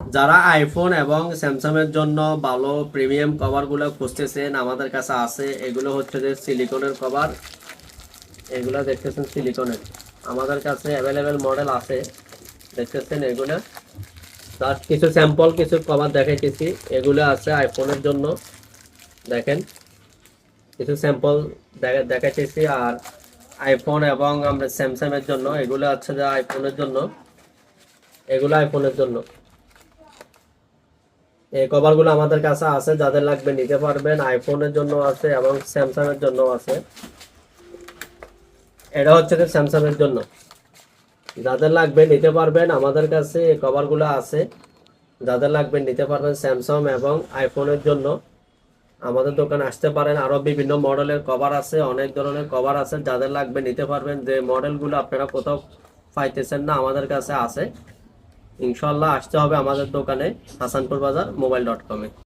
যারা আইফোন এবং স্যামসাং এর জন্য ভালো প্রিমিয়াম কভারগুলো খুঁজতেছেন আমাদের কাছে আছে। এগুলো হচ্ছে যে সিলিকনের কভার, এগুলো দেখতেছেন সিলিকনের, আমাদের কাছে অ্যাভেলেবেল মডেল আছে। দেখতেছেন এগুলো, তার কিছু স্যাম্পল কিছু কভার দেখাইতেছি। এগুলো আছে আইফোনের জন্য, দেখেন কিছু স্যাম্পল দেখাইতেছি। আর আইফোন এবং আমরা স্যামসাং এর জন্য এগুলো আছে যে আইফোনের জন্য, এগুলো আইফোনের জন্য। এই কভারগুলো আমাদের কাছে আছে, যাদের লাগবে নিতে পারবেন। আইফোনের জন্য আছে এবং স্যামসাং এর জন্য আছে। এটা হচ্ছে যে স্যামসাং এর জন্য, যাদের লাগবে নিতে পারবেন। আমাদের কাছে এই কভারগুলো আছে, যাদের লাগবে নিতে পারবেন স্যামসাং এবং আইফোনের জন্য। আমাদের দোকানে আসতে পারেন, আরো বিভিন্ন মডেলের কভার আছে, অনেক ধরনের কভার আছে, যাদের লাগবে নিতে পারবেন। যে মডেলগুলো আপনারা কোথাও পাইতেছেন না আমাদের কাছে আছে। ইনশাল্লাহ আসতে হবে আমাদের দোকানে, হাসানপুর বাজার মোবাইল.com-এ।